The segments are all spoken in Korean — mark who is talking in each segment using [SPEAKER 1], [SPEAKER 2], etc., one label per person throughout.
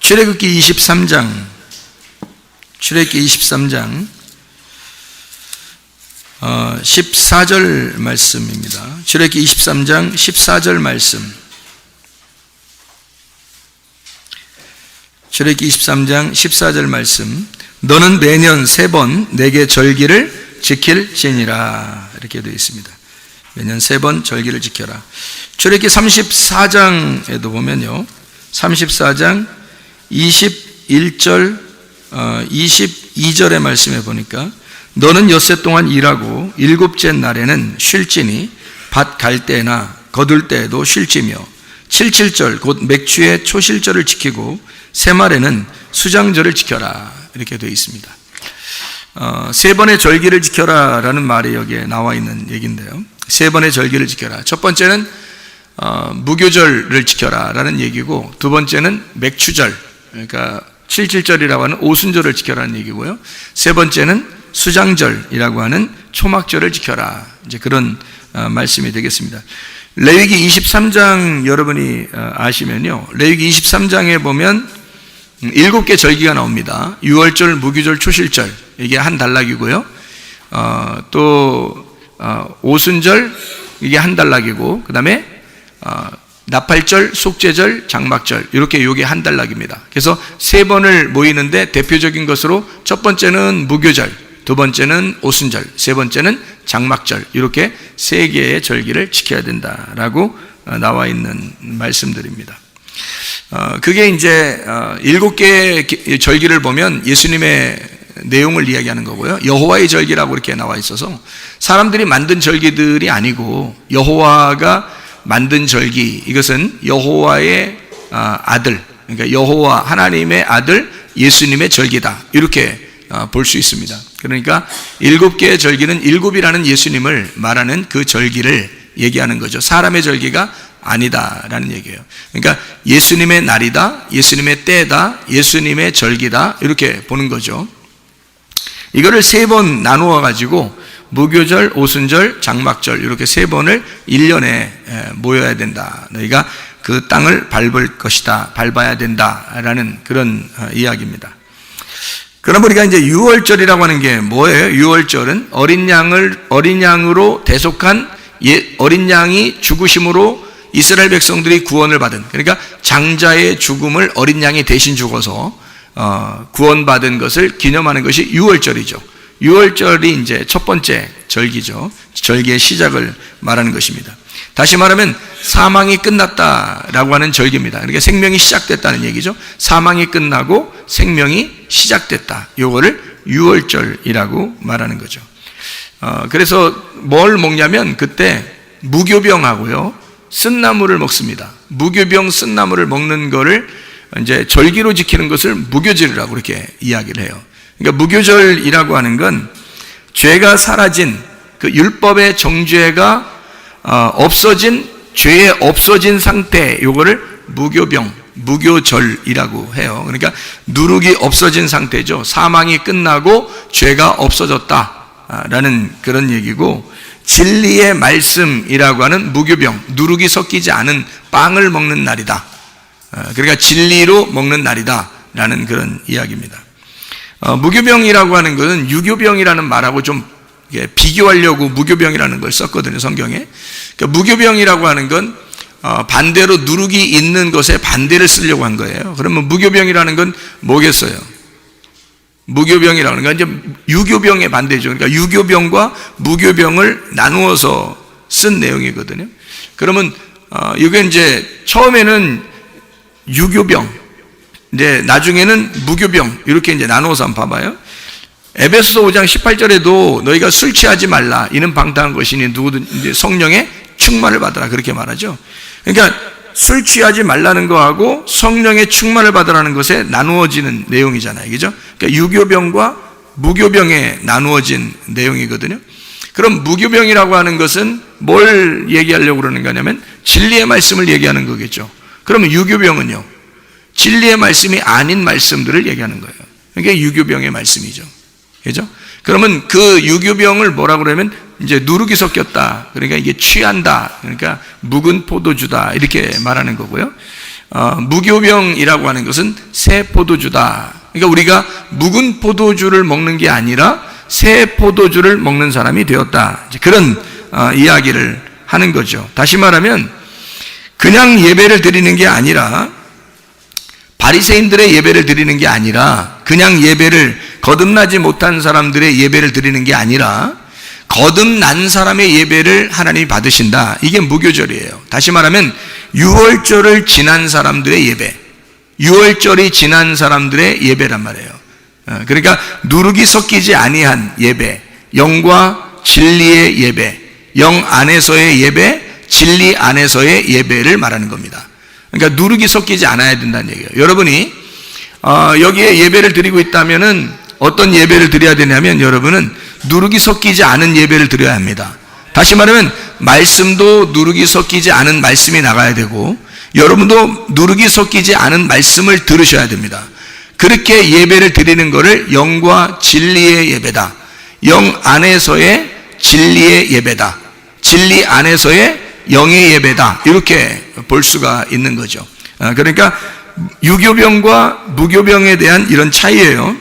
[SPEAKER 1] 출애굽기 23장 14절 말씀입니다. 출애굽기 23장 14절 말씀. 출애굽기 23장 14절 말씀. 너는 매년 3번 내게 절기를 지킬지니라. 이렇게 되어 있습니다. 매년 3번 절기를 지켜라. 출애굽기 34장에도 보면요, 34장 21절 22절의 말씀에 보니까 너는 엿새 동안 일하고 일곱째 날에는 쉴지니 밭 갈 때나 거둘 때에도 쉴지며 77절 곧 맥주의 초실절을 지키고 새말에는 수장절을 지켜라. 이렇게 되어 있습니다. 3번의 절기를 지켜라 라는 말이 여기에 나와 있는 얘기인데요, 3번의 절기를 지켜라. 첫 번째는 무교절을 지켜라 라는 얘기고, 두 번째는 맥추절, 그러니까 77절이라고 하는 오순절을 지켜라는 얘기고요, 세 번째는 수장절이라고 하는 초막절을 지켜라. 이제 그런 말씀이 되겠습니다. 레위기 23장 여러분이 아시면요, 레위기 23장에 보면 7개 절기가 나옵니다. 유월절, 무교절, 초실절, 이게 한 단락이고요, 또 오순절, 이게 한 단락이고, 그 다음에 나팔절, 속죄절, 장막절, 이렇게 요게 한 단락입니다. 그래서 3번을 모이는데 대표적인 것으로 첫 번째는 무교절, 두 번째는 오순절, 세 번째는 장막절, 이렇게 3개의 절기를 지켜야 된다라고 나와 있는 말씀들입니다. 그게 이제 7개의 절기를 보면 예수님의 내용을 이야기하는 거고요, 여호와의 절기라고 이렇게 나와 있어서 사람들이 만든 절기들이 아니고 여호와가 만든 절기, 이것은 여호와의 아들, 그러니까 여호와 하나님의 아들 예수님의 절기다, 이렇게 볼 수 있습니다. 그러니까 7개의 절기는 7이라는 예수님을 말하는 그 절기를 얘기하는 거죠. 사람의 절기가 아니다라는 얘기예요. 그러니까 예수님의 날이다, 예수님의 때다, 예수님의 절기다, 이렇게 보는 거죠. 이거를 3번 나누어 가지고 무교절, 오순절, 장막절, 이렇게 3번을 1년에 모여야 된다. 너희가 그 땅을 밟을 것이다, 밟아야 된다라는 그런 이야기입니다. 그럼 우리가 이제 유월절이라고 하는 게 뭐예요? 유월절은 어린 양으로 대속한 어린 양이 죽으심으로 이스라엘 백성들이 구원을 받은, 그러니까 장자의 죽음을 어린 양이 대신 죽어서 구원받은 것을 기념하는 것이 유월절이죠. 유월절이 이제 첫 번째 절기죠. 절기의 시작을 말하는 것입니다. 다시 말하면 사망이 끝났다라고 하는 절기입니다. 그러니까 생명이 시작됐다는 얘기죠. 사망이 끝나고 생명이 시작됐다, 요거를 유월절이라고 말하는 거죠. 그래서 뭘 먹냐면 그때 무교병하고요, 쓴나물을 먹습니다. 무교병, 쓴나물을 먹는 거를 이제 절기로 지키는 것을 무교절이라고 이렇게 이야기를 해요. 그러니까 무교절이라고 하는 건 죄가 사라진, 그 율법의 정죄가 없어진, 죄에 없어진 상태, 요거를 무교병, 무교절이라고 해요. 그러니까 누룩이 없어진 상태죠. 사망이 끝나고 죄가 없어졌다라는 그런 얘기고, 진리의 말씀이라고 하는 무교병, 누룩이 섞이지 않은 빵을 먹는 날이다. 그러니까 진리로 먹는 날이다라는 그런 이야기입니다. 무교병이라고 하는 것은 유교병이라는 말하고 좀 비교하려고 무교병이라는 걸 썼거든요, 성경에. 그러니까 무교병이라고 하는 건 반대로 누룩이 있는 것에 반대를 쓰려고 한 거예요. 그러면 무교병이라는 건 뭐겠어요? 무교병이라는 건 이제 유교병의 반대죠. 그러니까 유교병과 무교병을 나누어서 쓴 내용이거든요. 그러면 이게 이제 처음에는 유교병, 이제 나중에는 무교병, 이렇게 이제 나누어서 한번 봐봐요. 에베소서 5장 18절에도 너희가 술 취하지 말라, 이는 방탕한 것이니 누구든 이제 성령의 충만을 받으라, 그렇게 말하죠. 그러니까 술 취하지 말라는 거하고 성령의 충만을 받으라는 것에 나누어지는 내용이잖아요, 그죠? 그러니까 유교병과 무교병에 나누어진 내용이거든요. 그럼 무교병이라고 하는 것은 뭘 얘기하려고 그러는 거냐면 진리의 말씀을 얘기하는 거겠죠. 그러면 유교병은요, 진리의 말씀이 아닌 말씀들을 얘기하는 거예요. 그게 유교병의 말씀이죠. 그죠? 그러면 그 유교병을 뭐라고 그러면 이제 누룩이 섞였다, 그러니까 이게 취한다, 그러니까 묵은 포도주다, 이렇게 말하는 거고요. 무교병이라고 하는 것은 새 포도주다. 그러니까 우리가 묵은 포도주를 먹는 게 아니라 새 포도주를 먹는 사람이 되었다. 그런 이야기를 하는 거죠. 다시 말하면 그냥 예배를 드리는 게 아니라, 바리새인들의 예배를 드리는 게 아니라, 그냥 예배를 거듭나지 못한 사람들의 예배를 드리는 게 아니라 거듭난 사람의 예배를 하나님이 받으신다. 이게 무교절이에요. 다시 말하면 유월절을 지난 사람들의 예배, 유월절이 지난 사람들의 예배란 말이에요. 그러니까 누룩이 섞이지 아니한 예배, 영과 진리의 예배, 영 안에서의 예배, 진리 안에서의 예배를 말하는 겁니다. 그러니까 누룩이 섞이지 않아야 된다는 얘기예요. 여러분이 여기에 예배를 드리고 있다면은 어떤 예배를 드려야 되냐면, 여러분은 누룩이 섞이지 않은 예배를 드려야 합니다. 다시 말하면 말씀도 누룩이 섞이지 않은 말씀이 나가야 되고, 여러분도 누룩이 섞이지 않은 말씀을 들으셔야 됩니다. 그렇게 예배를 드리는 것을 영과 진리의 예배다, 영 안에서의 진리의 예배다, 진리 안에서의 영의 예배다, 이렇게 볼 수가 있는 거죠. 그러니까 유교병과 무교병에 대한 이런 차이예요.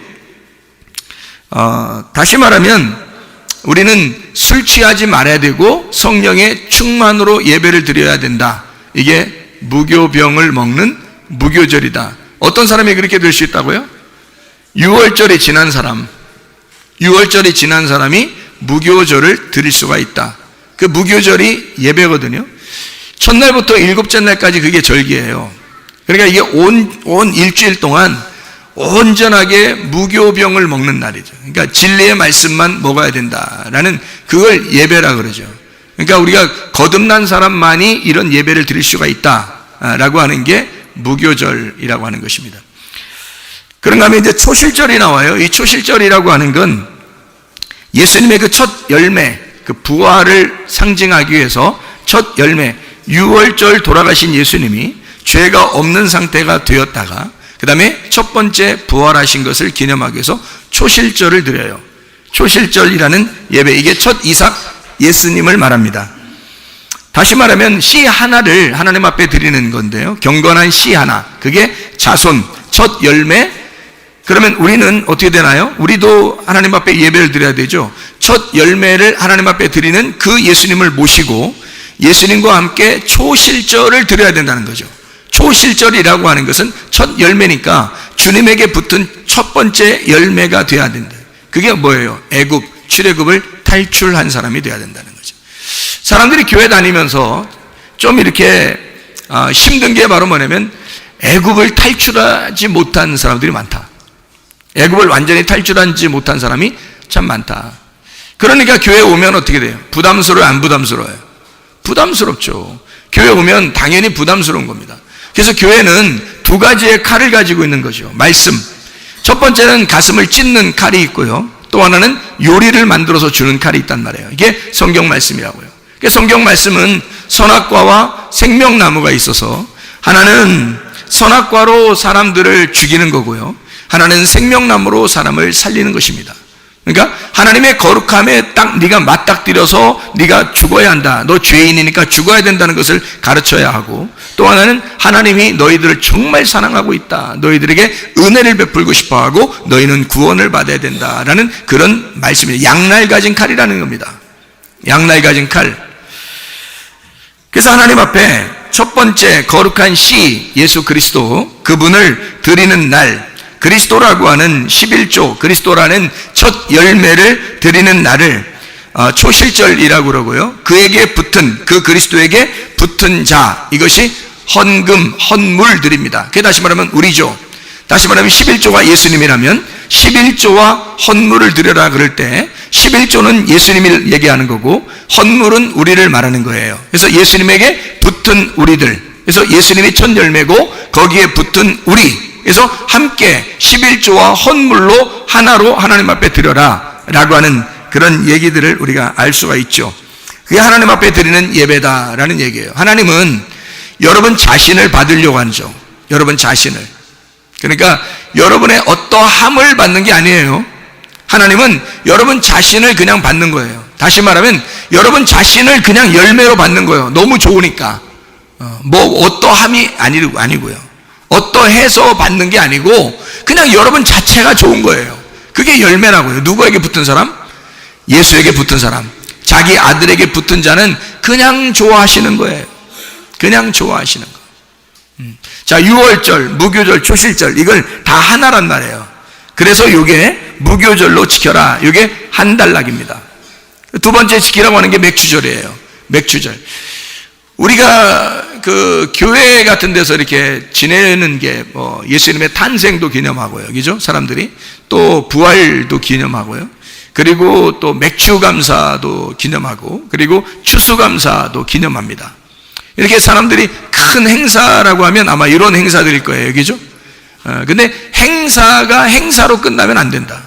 [SPEAKER 1] 다시 말하면 우리는 술 취하지 말아야 되고 성령의 충만으로 예배를 드려야 된다. 이게 무교병을 먹는 무교절이다. 어떤 사람이 그렇게 될 수 있다고요? 유월절이 지난 사람, 유월절이 지난 사람이 무교절을 드릴 수가 있다. 그 무교절이 예배거든요. 첫날부터 일곱째 날까지 그게 절기예요. 그러니까 이게 온 일주일 동안 온전하게 무교병을 먹는 날이죠. 그러니까 진리의 말씀만 먹어야 된다라는, 그걸 예배라 그러죠. 그러니까 우리가 거듭난 사람만이 이런 예배를 드릴 수가 있다라고 하는 게 무교절이라고 하는 것입니다. 그런가 하면 이제 초실절이 나와요. 이 초실절이라고 하는 건 예수님의 그 첫 열매, 그 부활을 상징하기 위해서 첫 열매, 유월절 돌아가신 예수님이 죄가 없는 상태가 되었다가 그 다음에 첫 번째 부활하신 것을 기념하기 위해서 초실절을 드려요. 초실절이라는 예배, 이게 첫 이삭 예수님을 말합니다. 다시 말하면 씨 하나를 하나님 앞에 드리는 건데요, 경건한 씨 하나, 그게 자손, 첫 열매. 그러면 우리는 어떻게 되나요? 우리도 하나님 앞에 예배를 드려야 되죠. 첫 열매를 하나님 앞에 드리는 그 예수님을 모시고 예수님과 함께 초실절을 드려야 된다는 거죠. 초실절이라고 하는 것은 첫 열매니까 주님에게 붙은 첫 번째 열매가 돼야 된다. 그게 뭐예요? 애굽, 출애굽을 탈출한 사람이 돼야 된다는 거죠. 사람들이 교회 다니면서 좀 이렇게 힘든 게 바로 뭐냐면 애굽을 탈출하지 못한 사람들이 많다. 애굽을 완전히 탈출하지 못한 사람이 참 많다. 그러니까 교회 오면 어떻게 돼요? 부담스러워요, 안 부담스러워요? 부담스럽죠. 교회 오면 당연히 부담스러운 겁니다. 그래서 교회는 두 가지의 칼을 가지고 있는 거죠. 말씀. 첫 번째는 가슴을 찢는 칼이 있고요, 또 하나는 요리를 만들어서 주는 칼이 있단 말이에요. 이게 성경 말씀이라고요. 성경 말씀은 선악과와 생명나무가 있어서 하나는 선악과로 사람들을 죽이는 거고요, 하나는 생명나무로 사람을 살리는 것입니다. 그러니까 하나님의 거룩함에 딱 네가 맞닥뜨려서 네가 죽어야 한다, 너 죄인이니까 죽어야 된다는 것을 가르쳐야 하고, 또 하나는 하나님이 너희들을 정말 사랑하고 있다, 너희들에게 은혜를 베풀고 싶어하고 너희는 구원을 받아야 된다라는 그런 말씀이에요. 양날 가진 칼이라는 겁니다. 양날 가진 칼. 그래서 하나님 앞에 첫 번째 거룩한 씨 예수 그리스도, 그분을 드리는 날, 그리스도라고 하는 11조, 그리스도라는 첫 열매를 드리는 날을 초실절이라고 그러고요, 그에게 붙은, 그 그리스도에게 붙은 자, 이것이 헌금, 헌물들입니다. 그게 다시 말하면 우리죠. 다시 말하면 11조가 예수님이라면 11조와 헌물을 드려라 그럴 때 11조는 예수님을 얘기하는 거고 헌물은 우리를 말하는 거예요. 그래서 예수님에게 붙은 우리들, 그래서 예수님이 첫 열매고 거기에 붙은 우리, 그래서 함께 11조와 헌물로 하나로 하나님 앞에 드려라 라고 하는 그런 얘기들을 우리가 알 수가 있죠. 그게 하나님 앞에 드리는 예배다라는 얘기예요. 하나님은 여러분 자신을 받으려고 하죠. 여러분 자신을. 그러니까 여러분의 어떠함을 받는 게 아니에요. 하나님은 여러분 자신을 그냥 받는 거예요. 다시 말하면 여러분 자신을 그냥 열매로 받는 거예요. 너무 좋으니까. 뭐 어떠함이 아니고요. 어떠해서 받는 게 아니고 그냥 여러분 자체가 좋은 거예요. 그게 열매라고요. 누구에게 붙은 사람? 예수에게 붙은 사람. 자기 아들에게 붙은 자는 그냥 좋아하시는 거예요. 그냥 좋아하시는 거. 자, 유월절, 무교절, 초실절 이걸 다 하나란 말이에요. 그래서 이게 무교절로 지켜라. 이게 한 달락입니다. 두 번째 지키라고 하는 게 맥추절이에요. 맥추절. 우리가 그 교회 같은 데서 이렇게 지내는 게 뭐 예수님의 탄생도 기념하고요. 그죠? 사람들이 또 부활도 기념하고요. 그리고 또 맥추감사도 기념하고 그리고 추수감사도 기념합니다. 이렇게 사람들이 큰 행사라고 하면 아마 이런 행사들일 거예요. 그죠? 근데 행사가 행사로 끝나면 안 된다.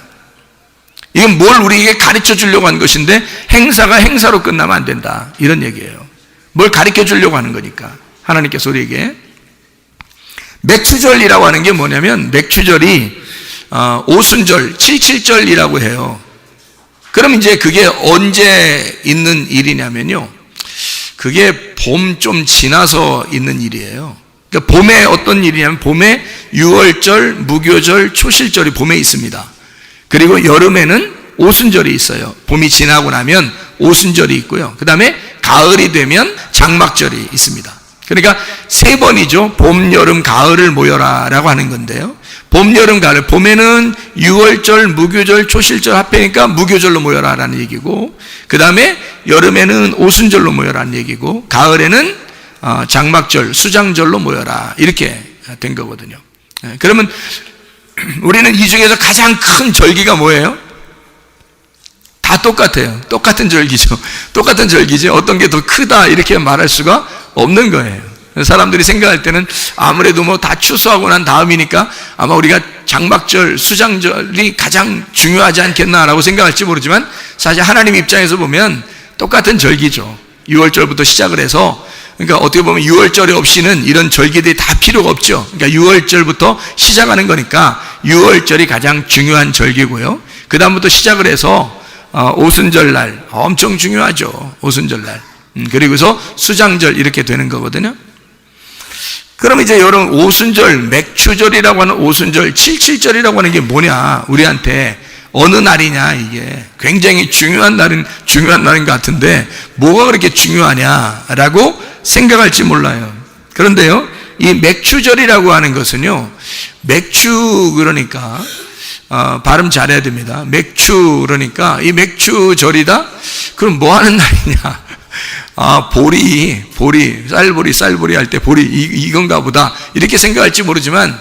[SPEAKER 1] 이건 뭘 우리에게 가르쳐 주려고 하는 것인데 행사가 행사로 끝나면 안 된다. 이런 얘기예요. 뭘 가르쳐 주려고 하는 거니까. 하나님께서 우리에게. 맥추절이라고 하는 게 뭐냐면 맥추절이 오순절, 칠칠절이라고 해요. 그럼 이제 그게 언제 있는 일이냐면요. 그게 봄 좀 지나서 있는 일이에요. 그러니까 봄에 어떤 일이냐면 봄에 유월절, 무교절, 초실절이 봄에 있습니다. 그리고 여름에는 오순절이 있어요. 봄이 지나고 나면 오순절이 있고요. 그 다음에 가을이 되면 장막절이 있습니다. 그러니까 세 번이죠. 봄, 여름, 가을을 모여라 라고 하는 건데요. 봄, 여름, 가을. 봄에는 유월절, 무교절, 초실절 합해니까 무교절로 모여라 라는 얘기고, 그 다음에 여름에는 오순절로 모여라 라는 얘기고, 가을에는 장막절, 수장절로 모여라 이렇게 된 거거든요. 그러면 우리는 이 중에서 가장 큰 절기가 뭐예요? 다 똑같아요. 똑같은 절기죠. 똑같은 절기죠. 어떤 게 더 크다 이렇게 말할 수가 없는 거예요. 사람들이 생각할 때는 아무래도 뭐 다 추수하고 난 다음이니까 아마 우리가 장막절, 수장절이 가장 중요하지 않겠나라고 생각할지 모르지만 사실 하나님 입장에서 보면 똑같은 절기죠. 6월절부터 시작을 해서 그러니까 어떻게 보면 6월절이 없이는 이런 절기들이 다 필요가 없죠. 그러니까 6월절부터 시작하는 거니까 6월절이 가장 중요한 절기고요. 그 다음부터 시작을 해서 오순절날 엄청 중요하죠. 오순절날. 그리고서 수장절 이렇게 되는 거거든요. 그럼 이제 여러분 오순절, 맥추절이라고 하는 오순절, 칠칠절이라고 하는 게 뭐냐? 우리한테 어느 날이냐 이게 굉장히 중요한 날인 것 같은데 뭐가 그렇게 중요하냐라고 생각할지 몰라요. 그런데요, 이 맥추절이라고 하는 것은요, 맥추 그러니까 발음 잘해야 됩니다. 맥추 그러니까 이 맥추절이다? 그럼 뭐 하는 날이냐? 보리, 쌀보리 할 때 보리, 이건가 보다. 이렇게 생각할지 모르지만,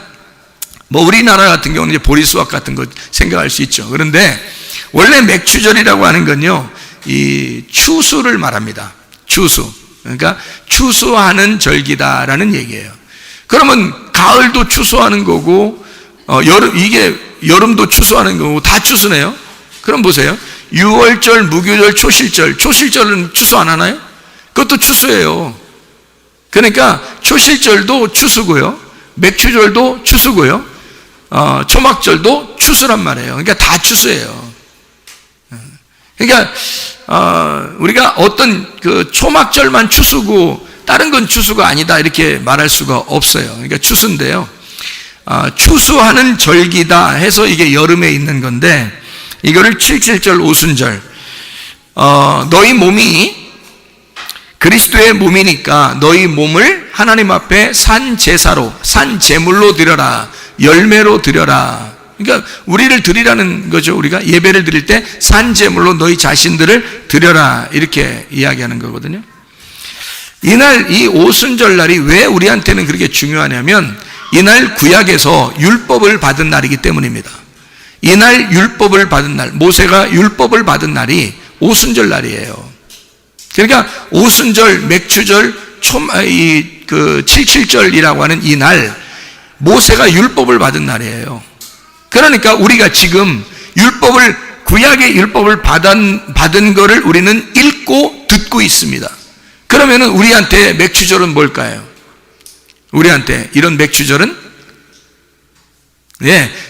[SPEAKER 1] 뭐, 우리나라 같은 경우는 이제 보리 수확 같은 거 생각할 수 있죠. 그런데, 원래 맥추절이라고 하는 건요, 이 추수를 말합니다. 추수. 그러니까, 추수하는 절기다라는 얘기예요. 그러면, 가을도 추수하는 거고, 여름도 추수하는 거고, 다 추수네요. 그럼 보세요. 6월절, 무교절, 초실절은 추수 안 하나요? 그것도 추수예요. 그러니까 초실절도 추수고요, 맥추절도 추수고요, 초막절도 추수란 말이에요. 그러니까 다 추수예요. 그러니까 우리가 어떤 그 초막절만 추수고 다른 건 추수가 아니다 이렇게 말할 수가 없어요. 그러니까 추수인데요, 추수하는 절기다 해서 이게 여름에 있는 건데 이거를 칠칠절, 오순절. 너희 몸이 그리스도의 몸이니까 너희 몸을 하나님 앞에 산 제사로, 산 제물로 드려라, 열매로 드려라. 그러니까 우리를 드리라는 거죠. 우리가 예배를 드릴 때 산 제물로 너희 자신들을 드려라 이렇게 이야기하는 거거든요. 이날 이 오순절 날이 왜 우리한테는 그렇게 중요하냐면 이날 구약에서 율법을 받은 날이기 때문입니다. 이날 율법을 받은 날, 모세가 율법을 받은 날이 오순절 날이에요. 그러니까 오순절, 맥추절, 칠칠절이라고 하는 이 날, 모세가 율법을 받은 날이에요. 그러니까 우리가 지금 구약의 율법을 받은 거를 우리는 읽고 듣고 있습니다. 그러면은 우리한테 맥추절은 뭘까요? 우리한테 이런 맥추절은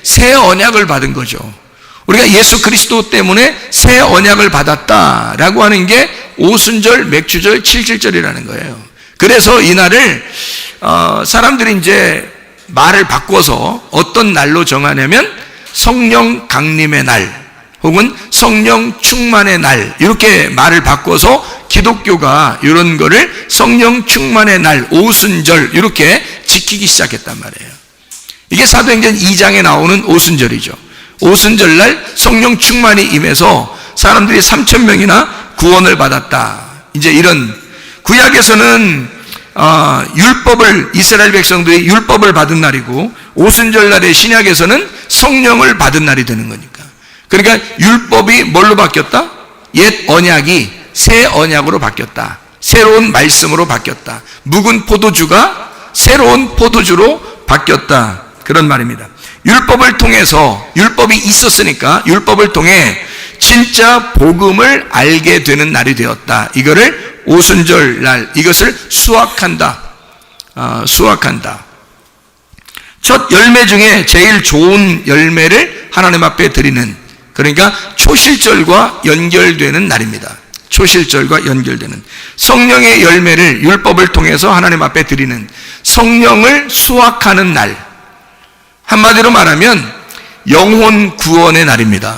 [SPEAKER 1] 새 언약을 받은 거죠. 우리가 예수 그리스도 때문에 새 언약을 받았다라고 하는 게 오순절, 맥추절, 칠칠절이라는 거예요. 그래서 이날을 사람들이 이제 말을 바꿔서 어떤 날로 정하냐면 성령 강림의 날 혹은 성령 충만의 날, 이렇게 말을 바꿔서 기독교가 이런 거를 성령 충만의 날, 오순절 이렇게 지키기 시작했단 말이에요. 이게 사도행전 2장에 나오는 오순절이죠. 오순절날 성령 충만이 임해서 사람들이 3,000명이나 구원을 받았다. 이제 이런, 구약에서는 율법을, 이스라엘 백성들이 율법을 받은 날이고, 오순절날의 신약에서는 성령을 받은 날이 되는 거니까. 그러니까 율법이 뭘로 바뀌었다? 옛 언약이 새 언약으로 바뀌었다. 새로운 말씀으로 바뀌었다. 묵은 포도주가 새로운 포도주로 바뀌었다. 그런 말입니다. 율법을 통해서, 율법이 있었으니까 율법을 통해 진짜 복음을 알게 되는 날이 되었다. 이거를 오순절 날, 이것을 수확한다. 수확한다. 첫 열매 중에 제일 좋은 열매를 하나님 앞에 드리는, 그러니까 초실절과 연결되는 날입니다. 초실절과 연결되는 성령의 열매를 율법을 통해서 하나님 앞에 드리는, 성령을 수확하는 날. 한마디로 말하면 영혼 구원의 날입니다.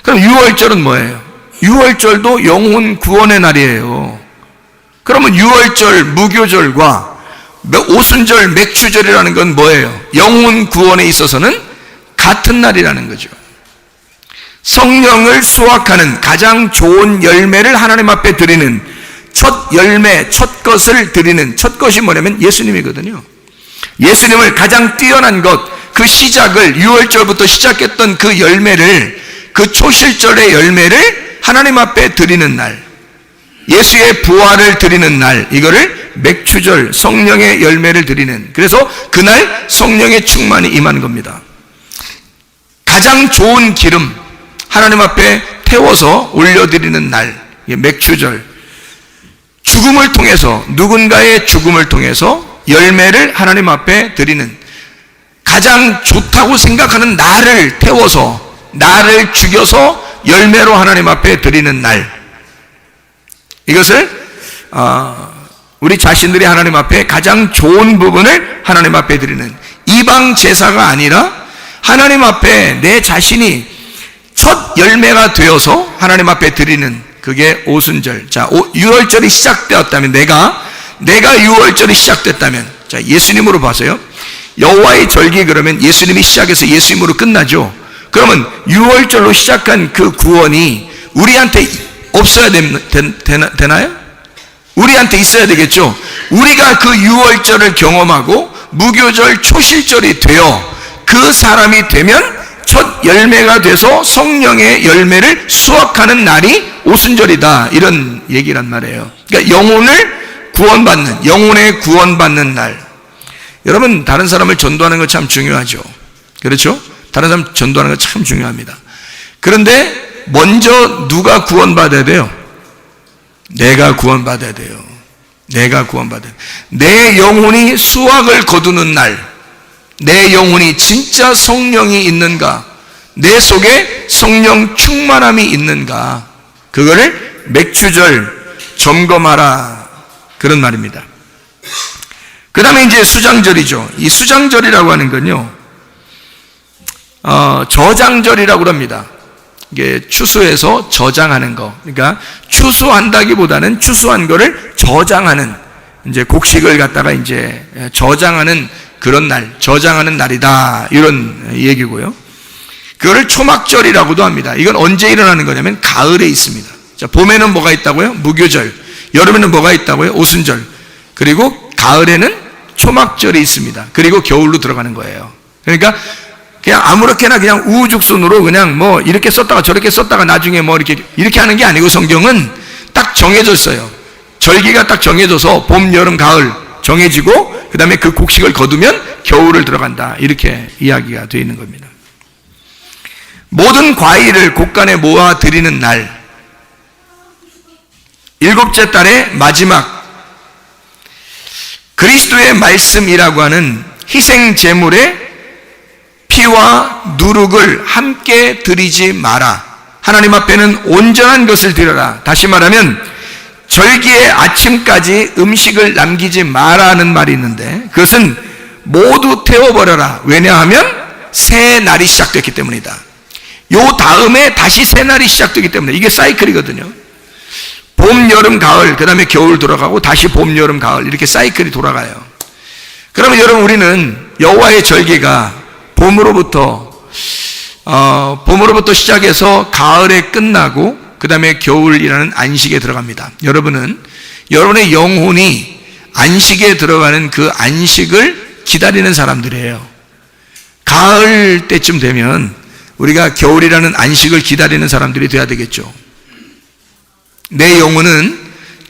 [SPEAKER 1] 그럼 6월절은 뭐예요? 6월절도 영혼 구원의 날이에요. 그러면 6월절 무교절과 오순절 맥추절이라는 건 뭐예요? 영혼 구원에 있어서는 같은 날이라는 거죠. 성령을 수확하는 가장 좋은 열매를 하나님 앞에 드리는, 첫 열매, 첫 것을 드리는, 첫 것이 뭐냐면 예수님이거든요. 예수님을 가장 뛰어난 것, 그 시작을, 6월절부터 시작했던 그 열매를, 그 초실절의 열매를 하나님 앞에 드리는 날, 예수의 부활을 드리는 날, 이거를 맥추절, 성령의 열매를 드리는, 그래서 그날 성령의 충만이 임하는 겁니다. 가장 좋은 기름, 하나님 앞에 태워서 올려드리는 날, 맥추절. 죽음을 통해서, 누군가의 죽음을 통해서 열매를 하나님 앞에 드리는, 가장 좋다고 생각하는 나를 태워서, 나를 죽여서 열매로 하나님 앞에 드리는 날. 이것을 우리 자신들이 하나님 앞에 가장 좋은 부분을 하나님 앞에 드리는, 이방 제사가 아니라 하나님 앞에 내 자신이 첫 열매가 되어서 하나님 앞에 드리는, 그게 오순절. 자, 6월절이 시작되었다면, 내가 6월절이 시작됐다면, 자, 예수님으로 봐서요. 여호와의 절기 그러면 예수님이 시작해서 예수님으로 끝나죠. 그러면 6월절로 시작한 그 구원이 우리한테 없어야 되나요? 우리한테 있어야 되겠죠. 우리가 그 6월절을 경험하고 무교절 초실절이 되어 그 사람이 되면 첫 열매가 돼서 성령의 열매를 수확하는 날이 오순절이다, 이런 얘기란 말이에요. 그러니까 영혼을 구원받는, 영혼의 구원받는 날. 여러분, 다른 사람을 전도하는 거 참 중요하죠. 그렇죠? 다른 사람 전도하는 거 참 중요합니다. 그런데 먼저 누가 구원받아야 돼요? 내가 구원받아야 돼요. 내가 구원받아야 돼요. 내 영혼이 수확을 거두는 날, 내 영혼이 진짜 성령이 있는가, 내 속에 성령 충만함이 있는가, 그거를 맥추절 점검하라, 그런 말입니다. 그 다음에 이제 수장절이죠. 이 수장절이라고 하는 건요, 저장절이라고 합니다. 이게 추수해서 저장하는 거. 그러니까 추수한다기보다는 추수한 거를 저장하는, 이제 곡식을 갖다가 이제 저장하는 그런 날, 저장하는 날이다, 이런 얘기고요. 그거를 초막절이라고도 합니다. 이건 언제 일어나는 거냐면 가을에 있습니다. 자, 봄에는 뭐가 있다고요? 무교절. 여름에는 뭐가 있다고요? 오순절. 그리고 가을에는 초막절이 있습니다. 그리고 겨울로 들어가는 거예요. 그러니까 그냥 아무렇게나 그냥 우후죽순으로 그냥 뭐 이렇게 썼다가 저렇게 썼다가 나중에 뭐 이렇게 하는 게 아니고, 성경은 딱 정해졌어요. 절기가 딱 정해져서 봄, 여름, 가을 정해지고, 그 다음에 그 곡식을 거두면 겨울을 들어간다, 이렇게 이야기가 되어 있는 겁니다. 모든 과일을 곳간에 모아 드리는 날, 일곱째 달의 마지막, 그리스도의 말씀이라고 하는 희생 제물의 피와 누룩을 함께 드리지 마라. 하나님 앞에는 온전한 것을 드려라. 다시 말하면 절기의 아침까지 음식을 남기지 마라는 말이 있는데 그것은 모두 태워버려라. 왜냐하면 새 날이 시작됐기 때문이다. 요 다음에 다시 새 날이 시작되기 때문에 이게 사이클이거든요. 봄, 여름, 가을, 그 다음에 겨울 돌아가고 다시 봄, 여름, 가을 이렇게 사이클이 돌아가요. 그러면 여러분 우리는 여호와의 절기가 봄으로부터 시작해서 가을에 끝나고 그 다음에 겨울이라는 안식에 들어갑니다. 여러분은 여러분의 영혼이 안식에 들어가는 그 안식을 기다리는 사람들이에요. 가을 때쯤 되면 우리가 겨울이라는 안식을 기다리는 사람들이 돼야 되겠죠. 내 영혼은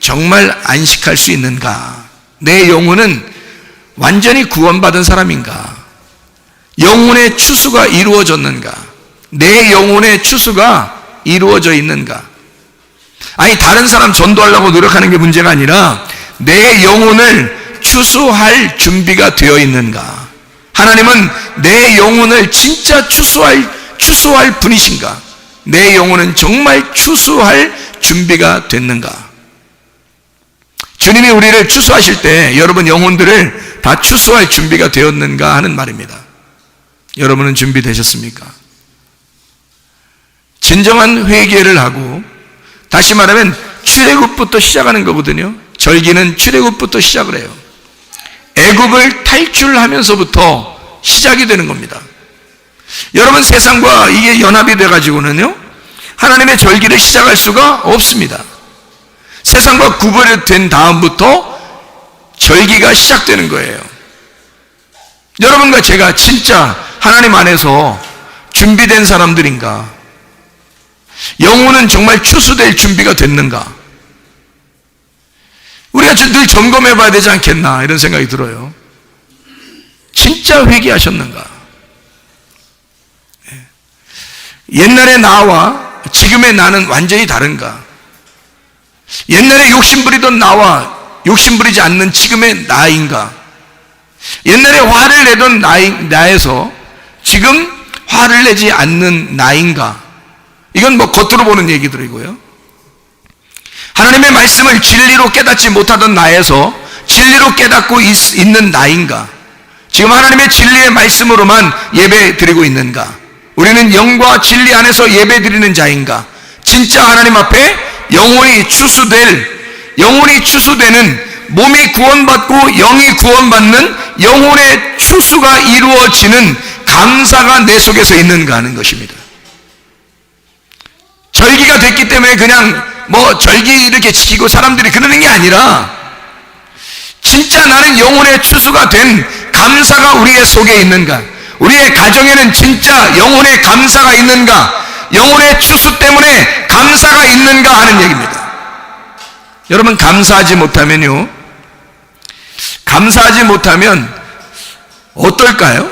[SPEAKER 1] 정말 안식할 수 있는가? 내 영혼은 완전히 구원받은 사람인가? 영혼의 추수가 이루어졌는가? 내 영혼의 추수가 이루어져 있는가? 아니 다른 사람 전도하려고 노력하는 게 문제가 아니라 내 영혼을 추수할 준비가 되어 있는가? 하나님은 내 영혼을 진짜 추수할 분이신가? 내 영혼은 정말 추수할 준비가 됐는가? 주님이 우리를 추수하실 때 여러분 영혼들을 다 추수할 준비가 되었는가 하는 말입니다. 여러분은 준비되셨습니까? 진정한 회개를 하고 다시 말하면 출애굽부터 시작하는 거거든요. 절기는 출애굽부터 시작을 해요. 애굽을 탈출하면서부터 시작이 되는 겁니다. 여러분 세상과 이게 연합이 돼가지고는요 하나님의 절기를 시작할 수가 없습니다. 세상과 구별된 다음부터 절기가 시작되는 거예요. 여러분과 제가 진짜 하나님 안에서 준비된 사람들인가? 영혼은 정말 추수될 준비가 됐는가? 우리가 늘 점검해 봐야 되지 않겠나 이런 생각이 들어요. 진짜 회개하셨는가? 옛날의 나와 지금의 나는 완전히 다른가? 옛날에 욕심부리던 나와 욕심부리지 않는 지금의 나인가? 옛날에 화를 내던 나에서 지금 화를 내지 않는 나인가? 이건 뭐 겉으로 보는 얘기들이고요. 하나님의 말씀을 진리로 깨닫지 못하던 나에서 진리로 깨닫고 있는 나인가? 지금 하나님의 진리의 말씀으로만 예배 드리고 있는가? 우리는 영과 진리 안에서 예배 드리는 자인가? 진짜 하나님 앞에 영혼이 추수되는 몸이 구원받고 영이 구원받는 영혼의 추수가 이루어지는 감사가 내 속에서 있는가 하는 것입니다. 절기가 됐기 때문에 그냥 뭐 절기 이렇게 지키고 사람들이 그러는 게 아니라 진짜 나는 영혼의 추수가 된 감사가 우리의 속에 있는가? 우리의 가정에는 진짜 영혼의 감사가 있는가? 영혼의 추수 때문에 감사가 있는가 하는 얘기입니다. 여러분 감사하지 못하면요, 감사하지 못하면 어떨까요?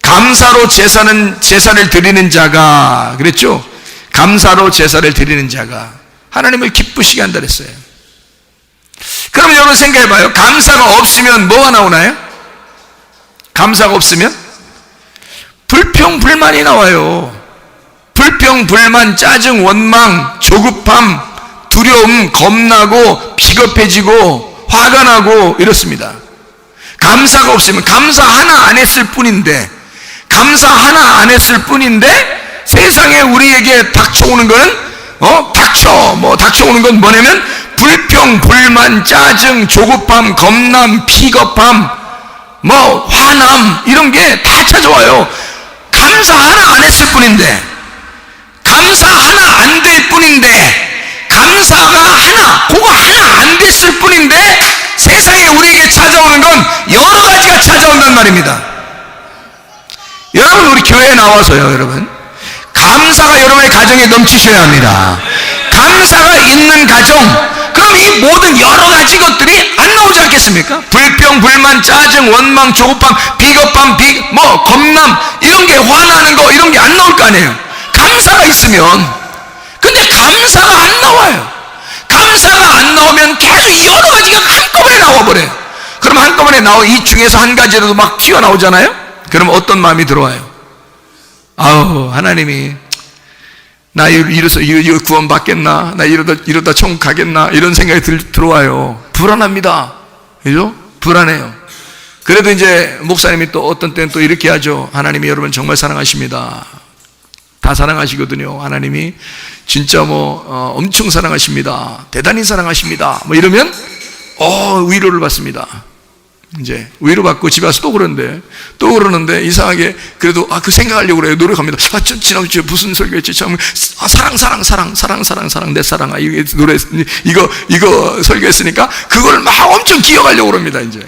[SPEAKER 1] 감사로 제사를 드리는 자가, 그랬죠? 감사로 제사를 드리는 자가 하나님을 기쁘시게 한다 그랬어요. 그럼 여러분 생각해 봐요. 감사가 없으면 뭐가 나오나요? 감사가 없으면 불평, 불만이 나와요. 불평, 불만, 짜증, 원망, 조급함, 두려움, 겁나고 비겁해지고 화가 나고 이렇습니다. 감사가 없으면 감사 하나 안 했을 뿐인데 세상에 우리에게 닥쳐오는 거는 닥쳐오는 건 뭐냐면 불평, 불만, 짜증, 조급함, 겁남, 비겁함, 화남 이런 게 다 찾아와요. 감사 하나 안 했을 뿐인데, 감사 하나 안 될 뿐인데, 감사가 그거 하나 안 됐을 뿐인데 세상에 우리에게 찾아오는 건 여러 가지가 찾아온단 말입니다. 여러분 우리 교회에 나와서요, 여러분 감사가 여러분의 가정에 넘치셔야 합니다. 감사가 있는 가정, 그럼 이 모든 여러 가지 것들이 안 나오지 않겠습니까? 불평, 불만, 짜증, 원망, 조급함, 비겁함, 겁남 이런 게, 화나는 거 이런 게 안 나올 거 아니에요. 감사가 있으면. 근데 감사가 안 나와요. 감사가 안 나오면 계속 여러 가지가 한꺼번에 나와버려요. 그럼 한꺼번에 이 중에서 한 가지라도 막 튀어나오잖아요. 그럼 어떤 마음이 들어와요? 아우, 하나님이 나 이거 구원 받겠나? 나 이러다 천국 가겠나? 이런 생각이 들어와요. 불안합니다. 그죠? 불안해요. 그래도 이제 목사님이 또 어떤 때는 또 이렇게 하죠. 하나님이 여러분 정말 사랑하십니다. 다 사랑하시거든요. 하나님이 진짜 엄청 사랑하십니다. 대단히 사랑하십니다. 이러면 위로를 받습니다. 이제 위로받고 집에 와서 또 그러는데 이상하게 그래도 그 생각하려고 그래요. 노력합니다. 지난주에 무슨 설교했지? 참 사랑 내 사랑아, 이게 노래 이거 설교했으니까 그걸 막 엄청 기억하려고 그럽니다. 이제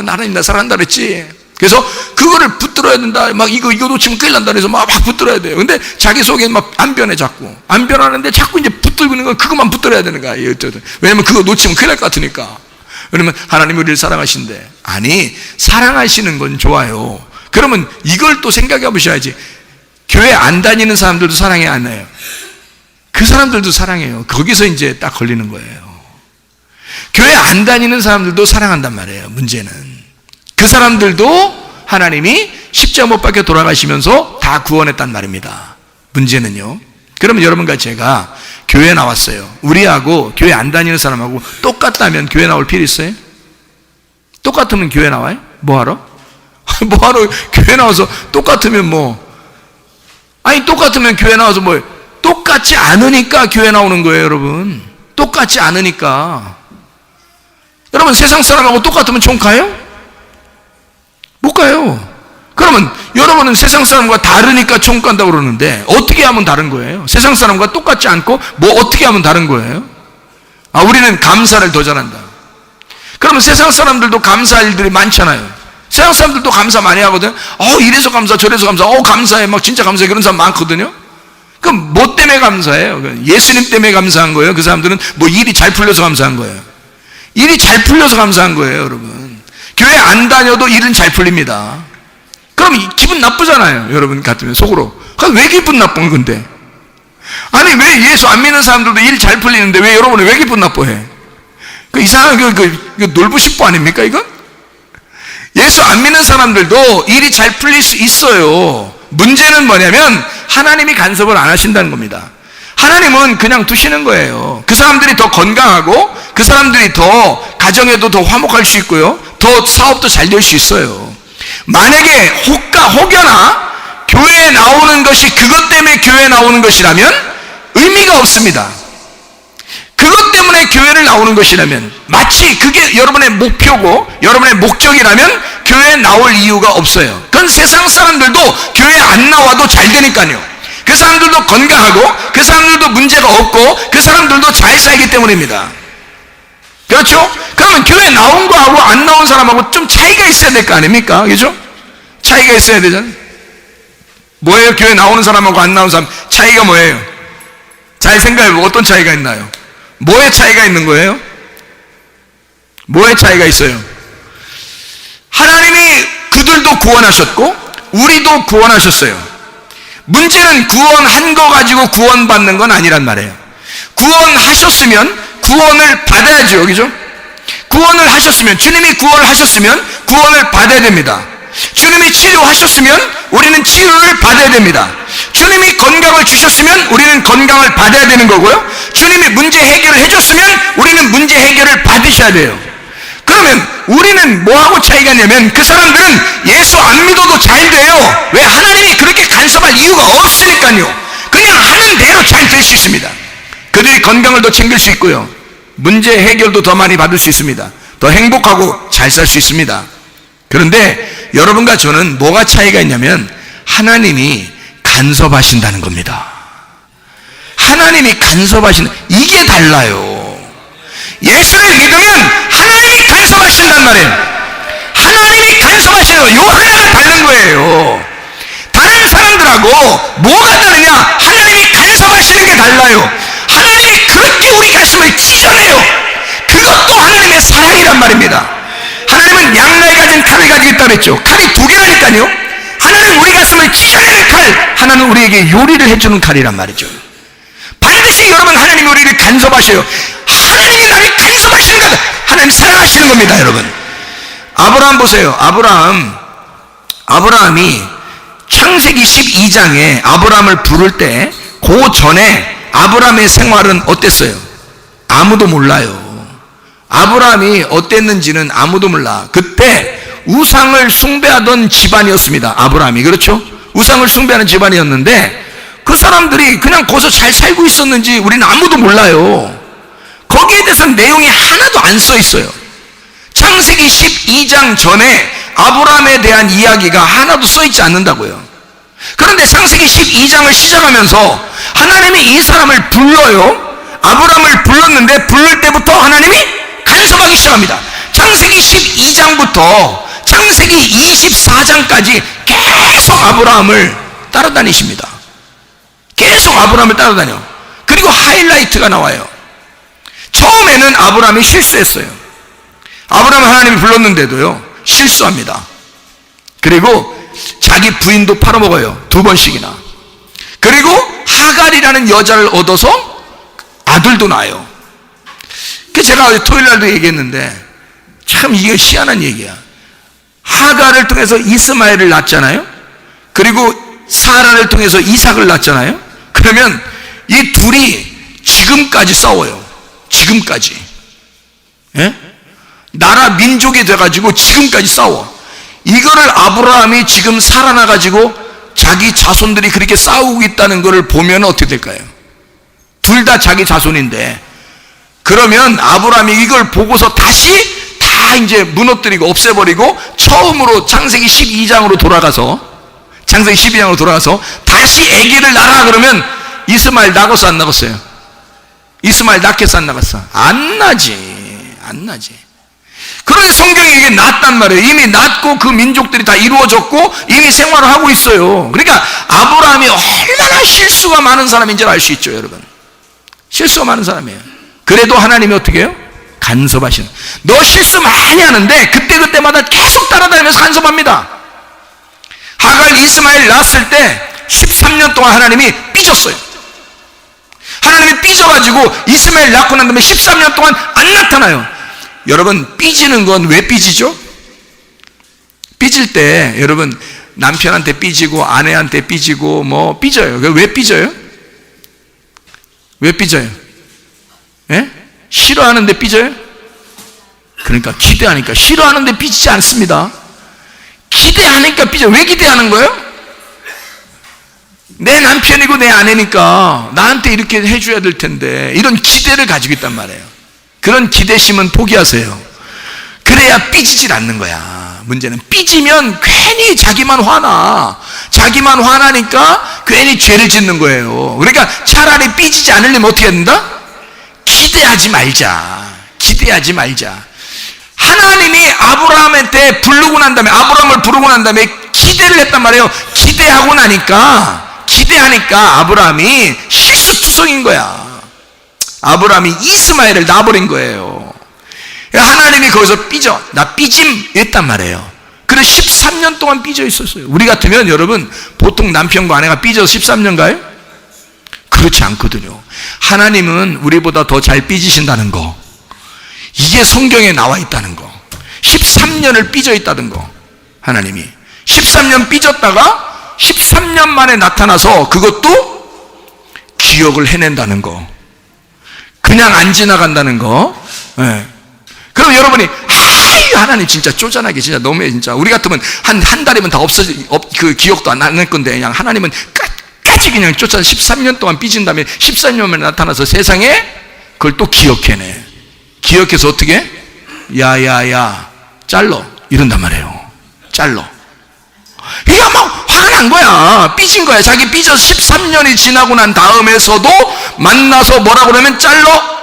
[SPEAKER 1] 나는 나 사랑한다 그랬지. 그래서 그거를 붙들어야 된다. 막 이거 놓치면 큰일 난다. 그래서 막 붙들어야 돼요. 근데 자기 속에 막 안 변해. 자꾸 안 변하는데 자꾸 이제 붙들고 있는 건 그것만 붙들어야 되는 거야. 왜냐면 그거 놓치면 큰일 날 것 같으니까. 그러면 하나님이 우리를 사랑하신대. 아니, 사랑하시는 건 좋아요. 그러면 이걸 또 생각해 보셔야지. 교회 안 다니는 사람들도 사랑해, 안 해요? 그 사람들도 사랑해요. 거기서 이제 딱 걸리는 거예요. 교회 안 다니는 사람들도 사랑한단 말이에요. 문제는 그 사람들도 하나님이 십자가 못 박혀 돌아가시면서 다 구원했단 말입니다. 문제는요, 그러면 여러분과 제가 교회 나왔어요. 우리하고 교회 안 다니는 사람하고 똑같다면 교회 나올 필요 있어요? 똑같으면 교회 나와요? 뭐하러? 뭐하러 교회 나와서 똑같으면 똑같으면 교회 나와서 똑같지 않으니까 교회 나오는 거예요. 여러분, 똑같지 않으니까. 여러분, 세상 사람하고 똑같으면 총 가요? 못 가요. 그러면 여러분은 세상 사람과 다르니까 총 간다고 그러는데 어떻게 하면 다른 거예요? 세상 사람과 똑같지 않고 어떻게 하면 다른 거예요? 우리는 감사를 더 잘한다. 그러면 세상 사람들도 감사할 일들이 많잖아요. 세상 사람들도 감사 많이 하거든요. 이래서 감사, 저래서 감사, 감사해, 막 진짜 감사해, 그런 사람 많거든요. 그럼 뭐 때문에 감사해요? 예수님 때문에 감사한 거예요? 그 사람들은 일이 잘 풀려서 감사한 거예요? 일이 잘 풀려서 감사한 거예요, 여러분. 교회 안 다녀도 일은 잘 풀립니다. 그럼 기분 나쁘잖아요. 여러분 같으면 속으로. 왜 기분 나쁜 건데? 아니, 왜 예수 안 믿는 사람들도 일 잘 풀리는데 왜 여러분은 왜 기분 나빠해? 이상한 놀부식보 아닙니까, 이건? 예수 안 믿는 사람들도 일이 잘 풀릴 수 있어요. 문제는 뭐냐면 하나님이 간섭을 안 하신다는 겁니다. 하나님은 그냥 두시는 거예요. 그 사람들이 더 건강하고 그 사람들이 더 가정에도 더 화목할 수 있고요, 더 사업도 잘 될 수 있어요. 만약에 혹여나 교회에 나오는 것이 그것 때문에 교회에 나오는 것이라면 의미가 없습니다. 그것 때문에 교회를 나오는 것이라면, 마치 그게 여러분의 목표고 여러분의 목적이라면 교회에 나올 이유가 없어요. 그건 세상 사람들도 교회에 안 나와도 잘 되니까요. 그 사람들도 건강하고 그 사람들도 문제가 없고 그 사람들도 잘 살기 때문입니다. 그렇죠? 그러면 교회 나온 거하고 안 나온 사람하고 좀 차이가 있어야 될 거 아닙니까? 그죠? 차이가 있어야 되잖아요. 뭐예요? 교회 나오는 사람하고 안 나오는 사람 차이가 뭐예요? 잘 생각해보고 어떤 차이가 있나요? 뭐의 차이가 있는 거예요? 뭐의 차이가 있어요? 하나님이 그들도 구원하셨고 우리도 구원하셨어요. 문제는 구원한 거 가지고 구원받는 건 아니란 말이에요. 구원하셨으면 구원을 받아야죠. 그죠? 구원을 하셨으면, 주님이 구원을 하셨으면 구원을 받아야 됩니다. 주님이 치료하셨으면 우리는 치료를 받아야 됩니다. 주님이 건강을 주셨으면 우리는 건강을 받아야 되는 거고요, 주님이 문제 해결을 해줬으면 우리는 문제 해결을 받으셔야 돼요. 그러면 우리는 뭐하고 차이가 있냐면, 그 사람들은 예수 안 믿어도 잘 돼요. 왜? 하나님이 그렇게 간섭할 이유가 없으니까요. 그냥 하는 대로 잘 될 수 있습니다. 그들이 건강을 더 챙길 수 있고요, 문제 해결도 더 많이 받을 수 있습니다. 더 행복하고 잘 살 수 있습니다. 그런데 여러분과 저는 뭐가 차이가 있냐면, 하나님이 간섭하신다는 겁니다. 하나님이 간섭하시는, 이게 달라요. 예수를 믿으면 하나님이 간섭하신단 말이에요. 하나님이 간섭하시는 거예요. 요 하나가 다른 거예요. 다른 사람들하고 뭐가 다르냐? 하나님이 간섭하시는 게 달라요. 하나님이 그렇게 우리 가슴을 찢어내요. 그것도 하나님의 사랑이란 말입니다. 하나님은 양날에 가진 칼을 가지고 있다고 그랬죠. 칼이 두 개라니까요. 하나는 우리 가슴을 찢어내는 칼, 하나는 우리에게 요리를 해주는 칼이란 말이죠. 반드시 여러분, 하나님이 우리를 간섭하셔요. 하나님이 나를 간섭하시는 것, 하나님 사랑하시는 겁니다. 여러분, 아브라함 보세요. 아브라함이 창세기 12장에 아브라함을 부를 때 그 전에 아브라함의 생활은 어땠어요? 아무도 몰라요. 아브라함이 어땠는지는 아무도 몰라. 그때 우상을 숭배하던 집안이었습니다. 아브라함이. 그렇죠? 우상을 숭배하는 집안이었는데 그 사람들이 그냥 거기서 잘 살고 있었는지 우리는 아무도 몰라요. 거기에 대해서는 내용이 하나도 안 써 있어요. 창세기 12장 전에 아브라함에 대한 이야기가 하나도 써 있지 않는다고요. 그런데 창세기 12장을 시작하면서 하나님이 이 사람을 불러요. 아브라함을 불렀는데 부를 때부터 하나님이 간섭하기 시작합니다. 창세기 12장부터 창세기 24장까지 계속 아브라함을 따라다니십니다. 계속 아브라함을 따라다녀. 그리고 하이라이트가 나와요. 처음에는 아브라함이 실수했어요. 아브라함을 하나님이 불렀는데도요, 실수합니다. 그리고 자기 부인도 팔아먹어요. 2번씩이나. 그리고 하갈이라는 여자를 얻어서 아들도 낳아요. 제가 토요일날도 얘기했는데 참 이게 희한한 얘기야. 하갈을 통해서 이스마엘을 낳잖아요. 그리고 사라를 통해서 이삭을 낳잖아요. 그러면 이 둘이 지금까지 싸워요. 지금까지. 예? 나라 민족이 돼가지고 지금까지 싸워. 이거를 아브라함이 지금 살아나가지고 자기 자손들이 그렇게 싸우고 있다는 것을 보면 어떻게 될까요? 둘 다 자기 자손인데, 그러면 아브라함이 이걸 보고서 다시 다 이제 무너뜨리고 없애버리고 처음으로 창세기 12장으로 돌아가서 다시 아기를 낳아. 그러면 이스마엘 낳았어 안 낳았어요? 이스마엘 낳겠어 안 낳았어? 안 나지. 그런데 성경이 이게 낳았단 말이에요. 이미 낳고 그 민족들이 다 이루어졌고 이미 생활을 하고 있어요. 그러니까 아브라함이 얼마나 실수가 많은 사람인지 알 수 있죠, 여러분. 실수가 많은 사람이에요. 그래도 하나님이 어떻게 해요? 간섭하시는. 너 실수 많이 하는데 그때마다 계속 따라다니면서 간섭합니다. 하갈 이스마엘 낳았을 때 13년 동안 하나님이 삐졌어요. 하나님이 삐져가지고 이스마엘 낳고 난 다음에 13년 동안 안 나타나요. 여러분, 삐지는 건 왜 삐지죠? 삐질 때 여러분 남편한테 삐지고 아내한테 삐지고 뭐 삐져요. 왜 삐져요? 왜 삐져요? 예? 싫어하는데 삐져요? 그러니까 기대하니까. 싫어하는데 삐지지 않습니다. 기대하니까 삐져. 왜 기대하는 거예요? 내 남편이고 내 아내니까 나한테 이렇게 해줘야 될 텐데, 이런 기대를 가지고 있단 말이에요. 그런 기대심은 포기하세요. 그래야 삐지질 않는 거야. 문제는 삐지면 괜히 자기만 화나니까 괜히 죄를 짓는 거예요. 그러니까 차라리 삐지지 않으려면 어떻게 해야 된다? 기대하지 말자. 하나님이 아브라함한테 부르고 난 다음에, 아브라함을 부르고 난 다음에 기대를 했단 말이에요. 기대하니까 아브라함이 실수투성인 거야. 아브라함이 이스마엘을 낳아버린 거예요. 하나님이 거기서 나 삐짐 했단 말이에요. 그래서 13년 동안 삐져 있었어요. 우리 같으면 여러분, 보통 남편과 아내가 삐져서 13년 가요? 그렇지 않거든요. 하나님은 우리보다 더 잘 삐지신다는 거, 이게 성경에 나와 있다는 거. 13년을 삐져 있다는 거. 하나님이 13년 삐졌다가 13년 만에 나타나서 그것도 기억을 해낸다는 거. 그냥 안 지나간다는 거. 네. 그럼 여러분이 하나님 진짜 쪼잔하게 진짜 너무해. 진짜 우리 같으면 한 달이면 다 그 기억도 안 날 건데, 그냥 하나님은 끝까지 그냥 쫓아 13년 동안 삐진 다음에 14년 만에 나타나서 세상에 그걸 또 기억해내. 기억해서 어떻게? 야야야 잘러 이런단 말이에요. 잘러. 이게 막 화가 난 거야. 삐진 거야. 자기 삐져서 13년이 지나고 난 다음에서도 만나서 뭐라고 그러면 잘러.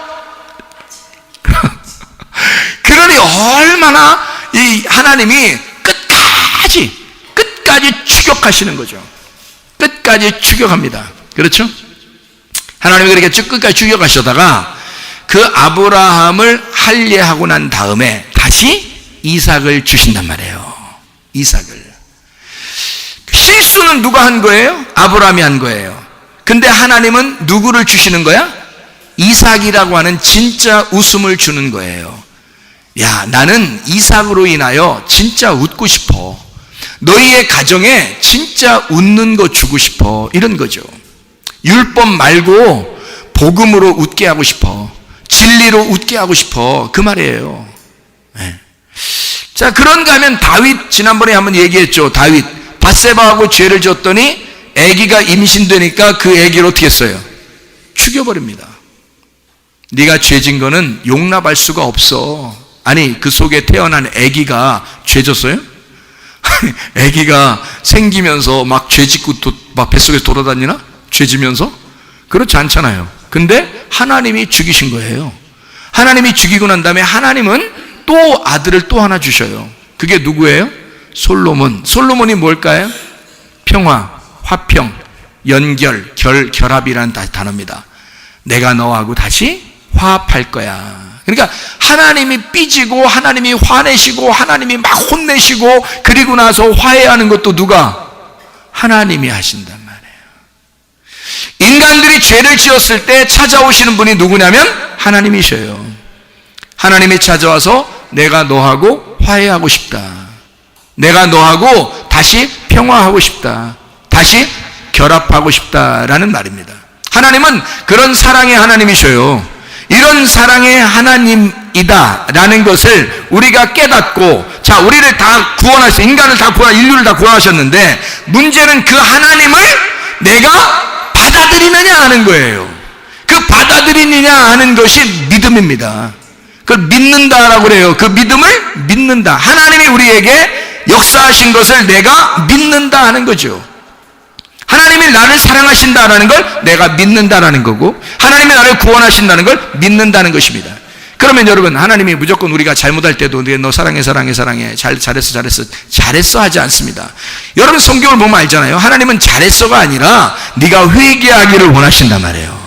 [SPEAKER 1] 그러니 얼마나 이 하나님이 끝까지 추격하시는 거죠. 끝까지 추격합니다. 그렇죠? 하나님이 그렇게 끝까지 추격하시다가 그 아브라함을 할례하고 난 다음에 다시 이삭을 주신단 말이에요. 이삭을. 실수는 누가 한 거예요? 아브라함이 한 거예요. 근데 하나님은 누구를 주시는 거야? 이삭이라고 하는 진짜 웃음을 주는 거예요. 야, 나는 이삭으로 인하여 진짜 웃고 싶어. 너희의 가정에 진짜 웃는 거 주고 싶어. 이런 거죠. 율법 말고 복음으로 웃게 하고 싶어. 진리로 웃게 하고 싶어. 그 말이에요. 네. 자, 그런가 하면 다윗, 지난번에 한번 얘기했죠. 다윗 밧세바하고 죄를 지었더니 아기가 임신되니까 그 아기를 어떻게 했어요? 죽여버립니다. 네가 죄진 거는 용납할 수가 없어. 아니, 그 속에 태어난 아기가 죄 졌어요? 아기가 생기면서 막 죄 짓고 막 뱃속에서 돌아다니나? 죄 지면서? 그렇지 않잖아요. 근데 하나님이 죽이신 거예요. 하나님이 죽이고 난 다음에 하나님은 또 아들을 또 하나 주셔요. 그게 누구예요? 솔로몬. 솔로몬이 뭘까요? 평화, 화평, 연결, 결합이라는 단어입니다. 내가 너하고 다시 화합할 거야. 그러니까 하나님이 삐지고 하나님이 화내시고 하나님이 막 혼내시고 그리고 나서 화해하는 것도 누가? 하나님이 하신단 말이에요. 인간들이 죄를 지었을 때 찾아오시는 분이 누구냐면 하나님이셔요. 하나님이 찾아와서 내가 너하고 화해하고 싶다. 내가 너하고 다시 평화하고 싶다. 다시 결합하고 싶다라는 말입니다. 하나님은 그런 사랑의 하나님이셔요. 이런 사랑의 하나님이다라는 것을 우리가 깨닫고, 자, 우리를 다 구원하셨어요. 인간을 다 인류를 다 구원하셨는데 문제는 그 하나님을 내가 받아들이느냐 하는 거예요. 그 받아들이느냐 하는 것이 믿음입니다. 그걸 믿는다라고 그래요. 그 믿음을 믿는다. 하나님이 우리에게 역사하신 것을 내가 믿는다 하는 거죠. 하나님이 나를 사랑하신다라는 걸 내가 믿는다라는 거고, 하나님이 나를 구원하신다는 걸 믿는다는 것입니다. 그러면 여러분, 하나님이 무조건 우리가 잘못할 때도 너 사랑해 잘했어 하지 않습니다. 여러분 성경을 보면 알잖아요. 하나님은 잘했어가 아니라 네가 회개하기를 원하신단 말이에요.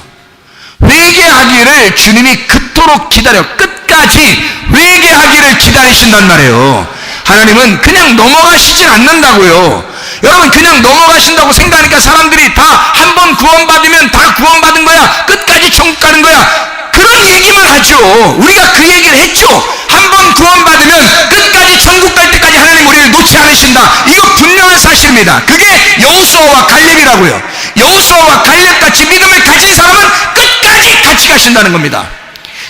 [SPEAKER 1] 회개하기를 주님이 그토록 기다려 끝까지 회개하기를 기다리신단 말이에요. 하나님은 그냥 넘어가시질 않는다고요. 여러분, 그냥 넘어가신다고 생각하니까 사람들이 다 한 번 구원받으면 다 구원받은 거야, 끝까지 천국 가는 거야, 그런 얘기만 하죠. 우리가 그 얘기를 했죠. 한 번 구원받으면 끝까지 천국 갈 때까지 하나님 우리를 놓지 않으신다. 이거 분명한 사실입니다. 그게 여호수아와 갈렙이라고요. 여호수아와 갈렙같이 믿음을 가진 사람은 끝까지 같이 가신다는 겁니다.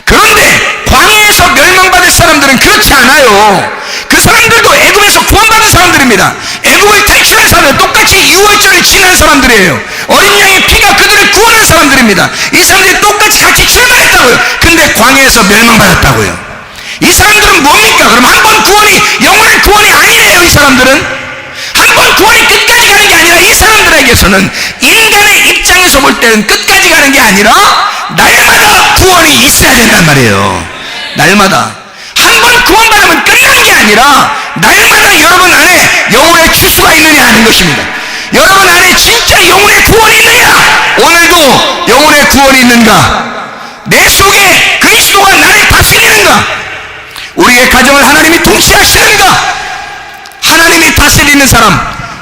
[SPEAKER 1] 그런데 광야에서 멸망받을 사람들은 그렇지 않아요. 그 사람들도 애굽에서 구원받은 사람들입니다. 애굽을 탈출한 사람들, 똑같이 유월절을 지난 사람들이에요. 어린 양의 피가 그들을 구원한 사람들입니다. 이 사람들이 똑같이 같이 출발했다고요. 근데 광야에서 멸망받았다고요. 이 사람들은 뭡니까? 그럼 한 번 구원이 영원의 구원이 아니에요. 이 사람들은 한 번 구원이 끝까지 가는 게 아니라, 이 사람들에게서는 인간의 입장에서 볼 때는 끝까지 가는 게 아니라 날마다 구원이 있어야 된단 말이에요. 날마다. 한 번 구원받으면 끝난 게 아니라 날마다 여러분 안에 영혼의 추수가 있느냐 하는 것입니다. 여러분 안에 진짜 영혼의 구원이 있느냐? 오늘도 영혼의 구원이 있는가? 내 속에 그리스도가 나를 다스리는가? 우리의 가정을 하나님이 통치하시는가? 하나님이 다스리는 사람,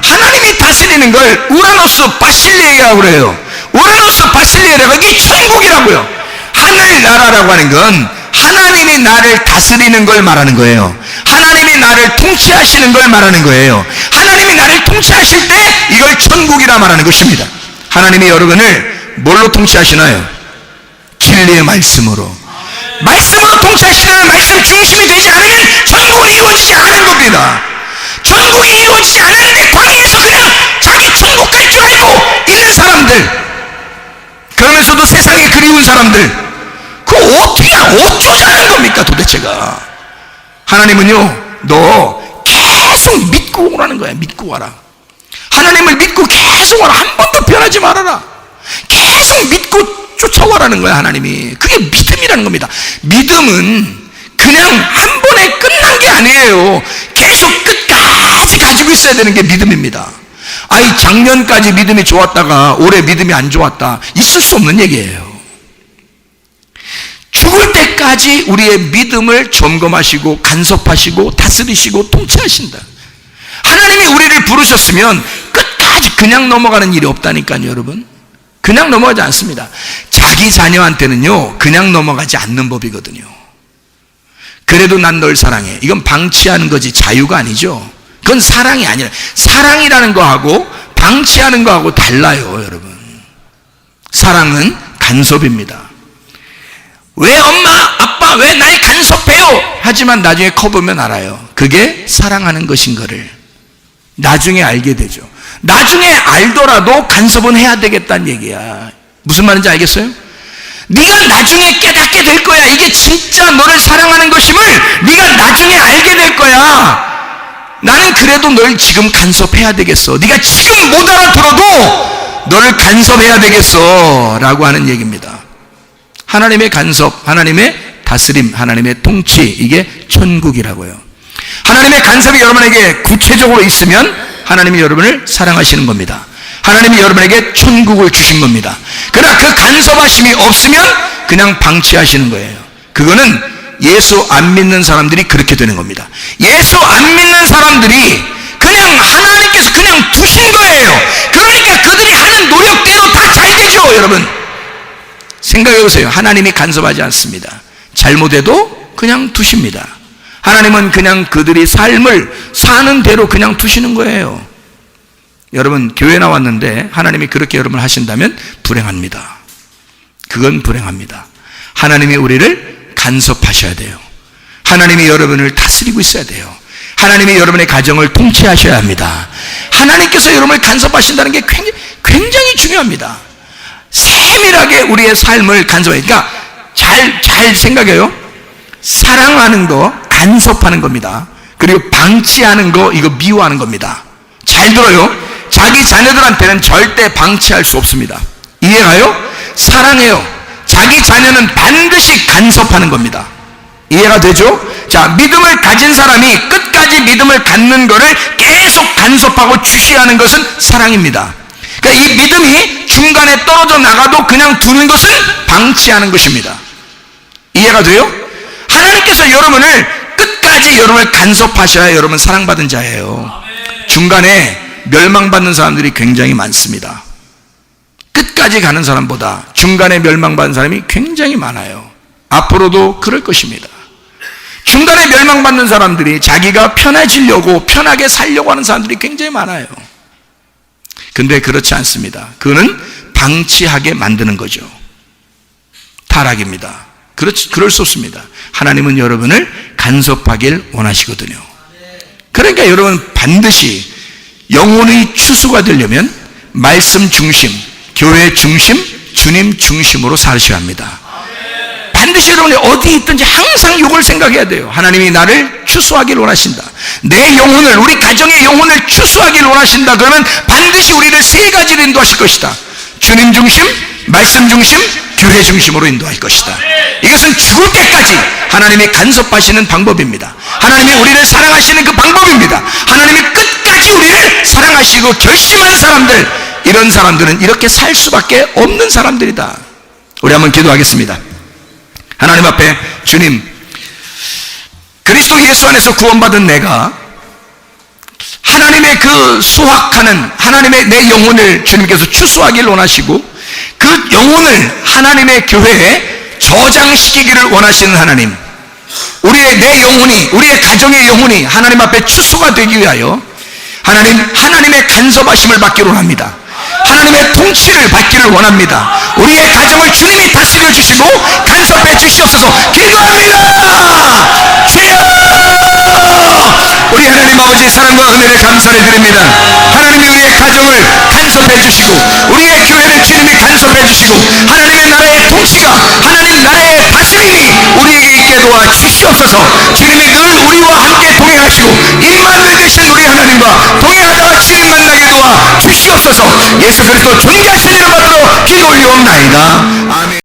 [SPEAKER 1] 하나님이 다스리는 걸 우라노스 바실리아라고 그래요. 우라노스 바실리아라고, 이게 천국이라고요. 하늘나라라고 하는 건 하나님이 나를 다스리는 걸 말하는 거예요. 하나님이 나를 통치하시는 걸 말하는 거예요. 하나님이 나를 통치하실 때 이걸 천국이라 말하는 것입니다. 하나님이 여러분을 뭘로 통치하시나요? 진리의 말씀으로. 말씀으로 통치하시려면 말씀 중심이 되지 않으면 천국은 이루어지지 않은 겁니다. 천국이 이루어지지 않았는데 광야에서 그냥 자기 천국 갈 줄 알고 있는 사람들, 그러면서도 세상에 그리운 사람들, 그거 어쩌자는 겁니까 도대체가? 하나님은요, 너 계속 믿고 오라는 거야. 믿고 와라. 하나님을 믿고 계속 와라. 한 번도 변하지 말아라. 계속 믿고 쫓아와라는 거야. 하나님이. 그게 믿음이라는 겁니다. 믿음은 그냥 한 번에 끝난 게 아니에요. 계속 끝까지 가지고 있어야 되는 게 믿음입니다. 아니, 작년까지 믿음이 좋았다가 올해 믿음이 안 좋았다, 있을 수 없는 얘기예요. 죽을 때까지 우리의 믿음을 점검하시고 간섭하시고 다스리시고 통치하신다. 하나님이 우리를 부르셨으면 끝까지 그냥 넘어가는 일이 없다니까요. 여러분, 그냥 넘어가지 않습니다. 자기 자녀한테는요, 그냥 넘어가지 않는 법이거든요. 그래도 난 널 사랑해, 이건 방치하는 거지 자유가 아니죠. 그건 사랑이 아니라, 사랑이라는 거하고 방치하는 거하고 달라요, 여러분. 사랑은 간섭입니다. 왜 엄마, 아빠, 왜 날 간섭해요? 하지만 나중에 커보면 알아요. 그게 사랑하는 것인 거를 나중에 알게 되죠. 나중에 알더라도 간섭은 해야 되겠다는 얘기야. 무슨 말인지 알겠어요? 네가 나중에 깨닫게 될 거야. 이게 진짜 너를 사랑하는 것임을 네가 나중에 알게 될 거야. 나는 그래도 널 지금 간섭해야 되겠어. 네가 지금 못 알아들어도 너를 간섭해야 되겠어 라고 하는 얘기입니다. 하나님의 간섭, 하나님의 다스림, 하나님의 통치, 이게 천국이라고요. 하나님의 간섭이 여러분에게 구체적으로 있으면 하나님이 여러분을 사랑하시는 겁니다. 하나님이 여러분에게 천국을 주신 겁니다. 그러나 그 간섭하심이 없으면 그냥 방치하시는 거예요. 그거는 예수 안 믿는 사람들이 그렇게 되는 겁니다. 예수 안 믿는 사람들이 그냥 하나님께서 그냥 두신 거예요. 그러니까 그들이 하는 노력대로 다 잘 되죠, 여러분. 생각해 보세요. 하나님이 간섭하지 않습니다. 잘못해도 그냥 두십니다. 하나님은 그냥 그들이 삶을 사는 대로 그냥 두시는 거예요. 여러분, 교회 나왔는데 하나님이 그렇게 여러분을 하신다면 불행합니다. 그건 불행합니다. 하나님이 우리를 간섭하셔야 돼요. 하나님이 여러분을 다스리고 있어야 돼요. 하나님이 여러분의 가정을 통치하셔야 합니다. 하나님께서 여러분을 간섭하신다는 게 굉장히 중요합니다. 세밀하게 우리의 삶을 간섭해. 그러니까 잘 생각해요. 사랑하는 거 간섭하는 겁니다. 그리고 방치하는 거, 이거 미워하는 겁니다. 잘 들어요. 자기 자녀들한테는 절대 방치할 수 없습니다. 이해가요? 사랑해요. 자기 자녀는 반드시 간섭하는 겁니다. 이해가 되죠? 자, 믿음을 가진 사람이 끝까지 믿음을 갖는 거를 계속 간섭하고 주시하는 것은 사랑입니다. 그러니까 이 믿음이 중간에 떨어져 나가도 그냥 두는 것은 방치하는 것입니다. 이해가 돼요? 하나님께서 여러분을 끝까지 여러분을 간섭하셔야 여러분 사랑받은 자예요. 중간에 멸망받는 사람들이 굉장히 많습니다. 끝까지 가는 사람보다 중간에 멸망받는 사람이 굉장히 많아요. 앞으로도 그럴 것입니다. 중간에 멸망받는 사람들이 자기가 편해지려고 편하게 살려고 하는 사람들이 굉장히 많아요. 근데 그렇지 않습니다. 그거는 방치하게 만드는 거죠. 타락입니다. 그럴 수 없습니다. 하나님은 여러분을 간섭하길 원하시거든요. 그러니까 여러분 반드시 영혼의 추수가 되려면 말씀 중심, 교회 중심, 주님 중심으로 사셔야 합니다. 반드시 여러분이 어디 있든지 항상 이걸 생각해야 돼요. 하나님이 나를 추수하길 원하신다. 내 영혼을, 우리 가정의 영혼을 추수하길 원하신다. 그러면 반드시 우리를 세 가지로 인도하실 것이다. 주님 중심, 말씀 중심, 교회 중심으로 인도할 것이다. 이것은 죽을 때까지 하나님이 간섭하시는 방법입니다. 하나님이 우리를 사랑하시는 그 방법입니다. 하나님이 끝까지 우리를 사랑하시고 결심한 사람들, 이런 사람들은 이렇게 살 수밖에 없는 사람들이다. 우리 한번 기도하겠습니다. 하나님 앞에, 주님, 그리스도 예수 안에서 구원받은 내가 하나님의 그 수확하는 하나님의 내 영혼을 주님께서 추수하기를 원하시고 그 영혼을 하나님의 교회에 저장시키기를 원하시는 하나님, 우리의 내 영혼이, 우리의 가정의 영혼이 하나님 앞에 추수가 되기 위하여 하나님의 간섭하심을 받기를 원합니다. 하나님의 통치를 받기를 원합니다. 우리의 가정을 주님이 다스려 주시고 간섭해 주시옵소서. 기도합니다. 주여, 우리 하나님 아버지 사랑과 은혜를 감사를 드립니다. 하나님이 우리의 가정을 간섭해 주시고 우리의 교회를 주님이 간섭해 주시고 하나님의 나라의 통치가, 하나님 나라의 다스림이 우리에게 있게 도와 주시옵소서. 주님이 늘 우리와 함께 동행하시고 임마누엘 되신 우리 하나님과 동행하다가 주님 만나게 도와 주시옵소서. 예수 그리스도 존귀하신 이름 받들어 기도 올리옵나이다.